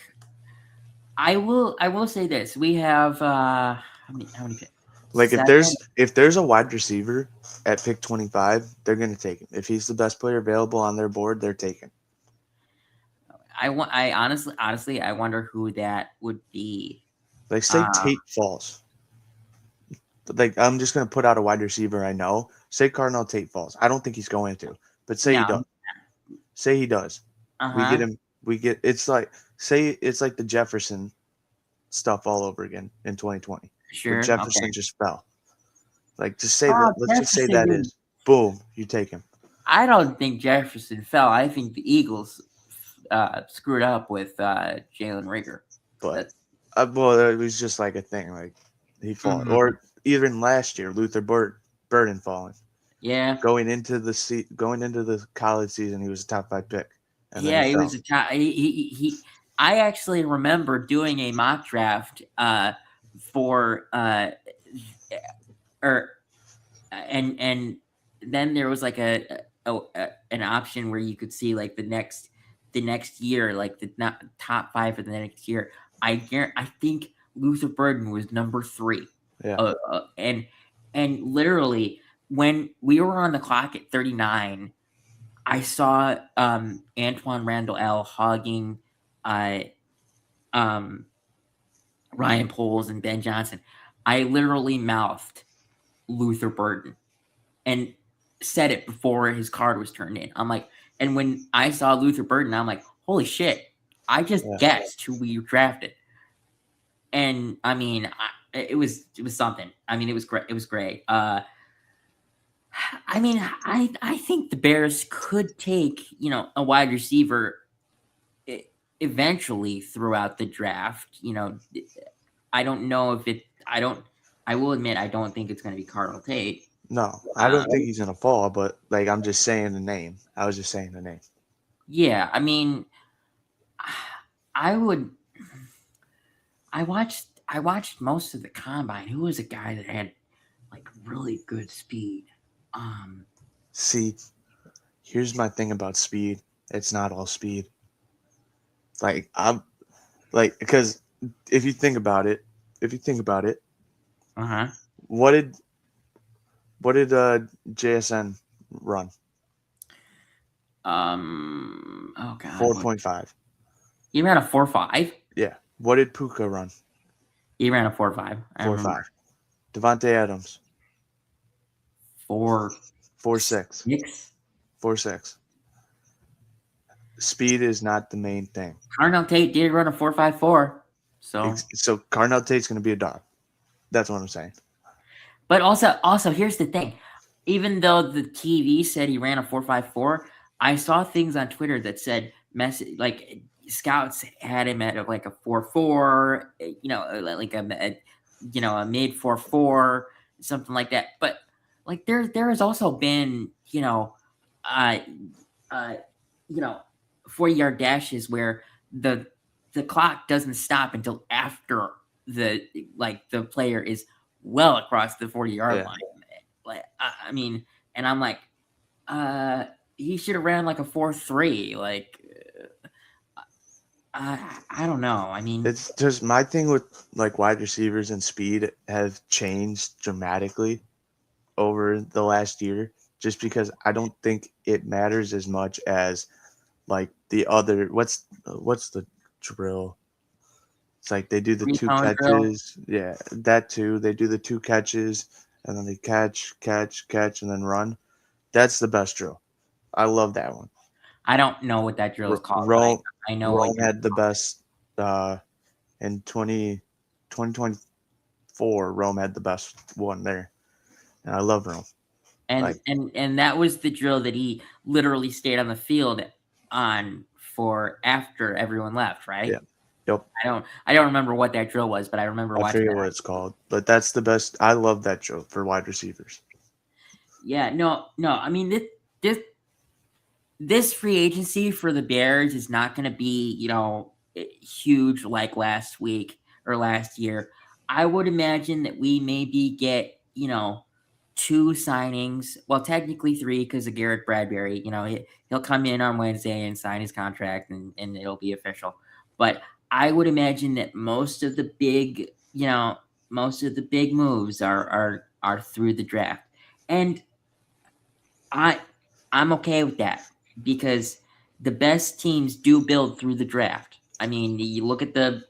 I will say this: we have how many picks? Like 7? if there's a wide receiver at pick 25, they're going to take him. If he's the best player available on their board, they're taking. I honestly, I wonder who that would be. Like say Tate falls. Like I'm just going to put out a wide receiver I know. Say Cardinal Tate falls. I don't think he's going to, but say he does. Say he does. We get him. It's like the Jefferson stuff all over again in 2020. Sure. But Jefferson just fell. Like just say that. Let's just say that is boom. You take him. I don't think Jefferson fell. I think the Eagles screwed up with Jalen Reagor. But it was just like a thing. Like he fell, or even last year, Luther Burden falling. Yeah. Going into the college season, he was a top 5 pick. Yeah, he was a top. I actually remember doing a mock draft for and then there was like an option where you could see like the next year, like the top 5 for the next year. I think Luther Burden was number 3. Yeah. And literally when we were on the clock at 39, I saw Antoine Randall L hogging Ryan Poles and Ben Johnson. I literally mouthed Luther Burden. and said it before his card was turned in. I'm like, and when I saw Luther Burden, I'm like, holy shit, I just guessed who we drafted. And I mean, it was something. I mean, it was great. It was great. I mean, I think the Bears could take, a wide receiver eventually throughout the draft. I don't know if it, I will admit, I don't think it's going to be Cardinal Tate. No, I don't think he's going to fall, but I'm just saying the name. I was just saying the name. Yeah. I mean, I watched most of the combine. Who was a guy that had really good speed? See, here's my thing about speed. It's not all speed. Because if you think about it, what did JSN run? Oh god, 4.5. He ran a 4.5. Yeah. What did Puka run? He ran a 4.5. 4.5. Devontae Adams. 4.6. 4.6. Speed is not the main thing. Cardinal Tate did run a 4.54. So Cardinal Tate's going to be a dog. That's what I'm saying. But also here's the thing. Even though the TV said he ran a 4.54, I saw things on Twitter that said scouts had him at a 4.4, a mid 4.4, something like that. But there has also been 40-yard dashes where the clock doesn't stop until after the player is well across the 40-yard line. I mean, and I'm like, he should have ran a 4.3. I don't know. I mean, it's just my thing with wide receivers and speed have changed dramatically over the last year, just because I don't think it matters as much as the other. What's the drill? It's they do the 2 catches. Drill. Yeah, that too. They do the 2 catches and then they catch, and then run. That's the best drill. I love that one. I don't know what that drill is called. I know Rome had the best in 2024. Rome had the best one there, and I love Rome. And that was the drill that he literally stayed on the field on for after everyone left, right? Yeah. Yep. I don't remember what that drill was, but I remember watching. I forget what it's called, but that's the best. I love that drill for wide receivers. Yeah. No. I mean, this free agency for the Bears is not going to be, huge like last week or last year. I would imagine that we maybe get, 2 signings. Well, technically 3 because of Garrett Bradbury. He'll come in on Wednesday and sign his contract and it'll be official. But I would imagine that most of the big moves are through the draft. And I'm okay with that because the best teams do build through the draft. I mean, you look at the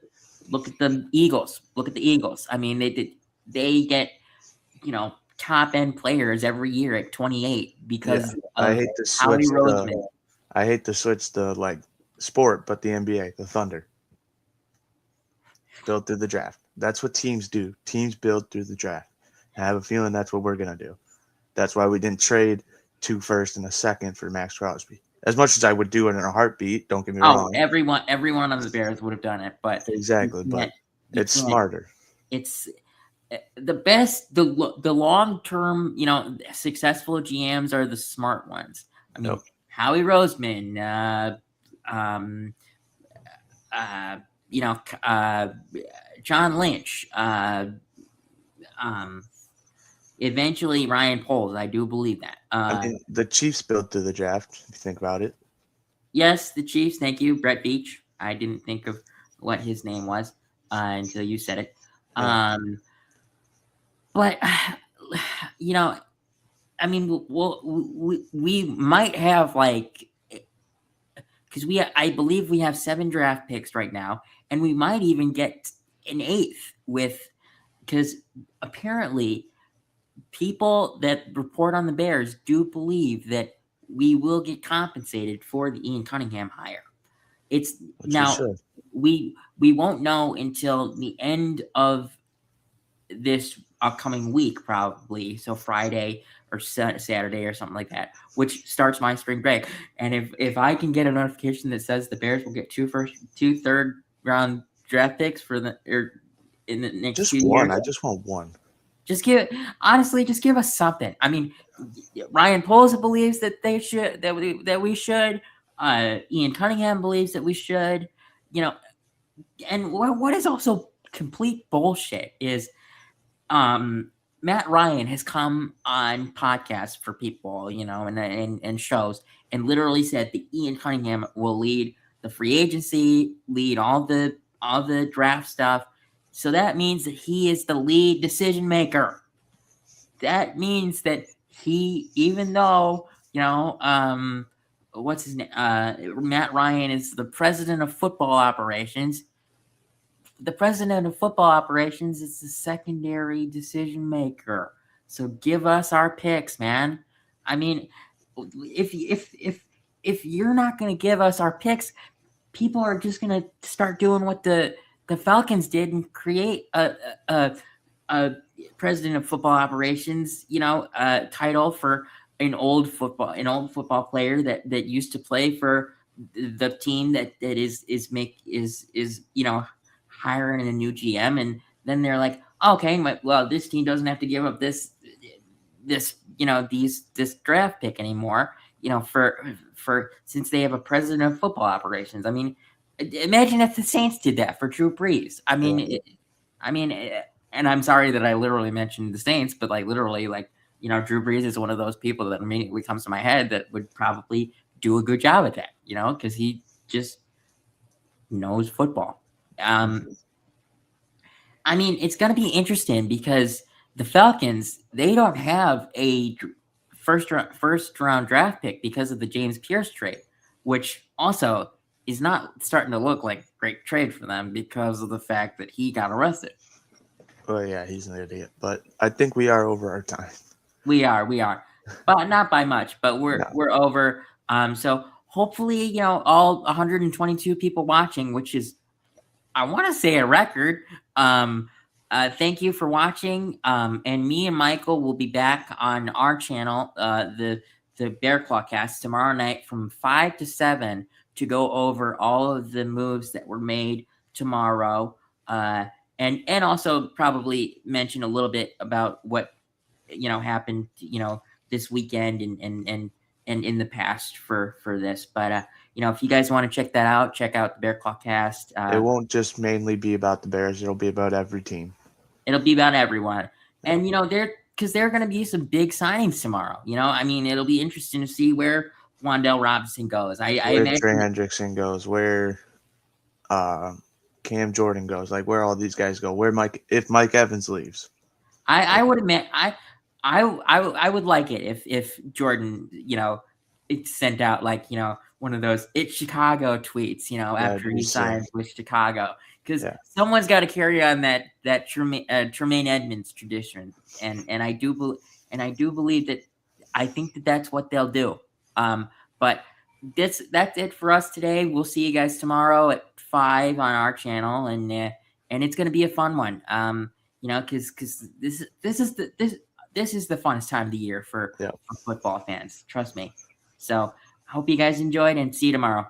Eagles. Look at the Eagles. I mean, they get top end players every year at 28 because I hate to switch the sport, but the NBA, the Thunder, built through the draft. That's what teams do. Teams build through the draft. And I have a feeling that's what we're gonna do. That's why we didn't trade 2 firsts and a second for Max Crosby. As much as I would do it in a heartbeat, don't get me wrong. Everyone on the Bears would have done it, but exactly. But it's smarter. It's the best. The long-term, successful GMs are the smart ones. I mean, Howie Roseman, John Lynch, eventually Ryan Poles. I do believe that. I mean, the Chiefs built through the draft, if you think about it. Yes, the Chiefs. Thank you, Brett Beach. I didn't think of what his name was until you said it. Yeah. But I mean, we might have because I believe we have 7 draft picks right now, and we might even get an 8th because apparently people that report on the Bears do believe that we will get compensated for the Ian Cunningham hire. It's Which now we won't know until the end of this upcoming week, probably. So Friday or Saturday or something like that, which starts my spring break. And if I can get a notification that says the Bears will get two third round draft picks in the next just 2 one. years, I just want one. just give us something. I mean, Ryan Poles believes that they should, that we should. Ian Cunningham believes that we should. And what is also complete bullshit is, Matt Ryan has come on podcasts for people, and shows, and literally said that Ian Cunningham will lead the free agency, lead all the draft stuff. So that means that he is the lead decision maker. That means that he, even though, what's his name? Matt Ryan is the president of football operations. The president of football operations is the secondary decision maker. So give us our picks, man. I mean, if you're not going to give us our picks, people are just going to start doing what the Falcons did and create a president of football operations, title for an old football player that used to play for the team that is hiring a new GM, and then they're like, okay, well, this team doesn't have to give up this draft pick anymore, for since they have a president of football operations. I mean, imagine if the Saints did that for Drew Brees. I mean, and I'm sorry that I literally mentioned the Saints, but literally, Drew Brees is one of those people that immediately comes to my head that would probably do a good job at that, because he just knows football. I mean, it's going to be interesting because the Falcons, they don't have a first round draft pick because of the James Pierce trade, which also is not starting to look like a great trade for them because of the fact that he got arrested. Well, yeah, he's an idiot, but I think we are over our time. We are, but not by much, but we're over. So hopefully, all 122 people watching, which is, I want to say, a record. Thank you for watching. And me and Michael will be back on our channel, the Bear Claw Cast, tomorrow night from 5 to 7 to go over all of the moves that were made tomorrow. And also probably mention a little bit about what happened this weekend and in the past for this. But if you guys want to check that out, check out the Bear Claw Cast. It won't just mainly be about the Bears. It'll be about every team. It'll be about everyone. And, there are going to be some big signings tomorrow. I mean, it'll be interesting to see where Wan'Dale Robinson goes. I imagine Trey Hendrickson goes, where Cam Jordan goes, where all these guys go, if Mike Evans leaves. I would admit, I would like it if Jordan, it sent out one of those "It's Chicago" tweets, after he signs with Chicago, because someone's got to carry on that Tremaine Edmonds tradition, and I do believe that. I think that's what they'll do. But that's it for us today. We'll see you guys tomorrow at 5 on our channel, and it's going to be a fun one. Because this is the funnest time of the year for football fans. Trust me. So I hope you guys enjoyed, and see you tomorrow.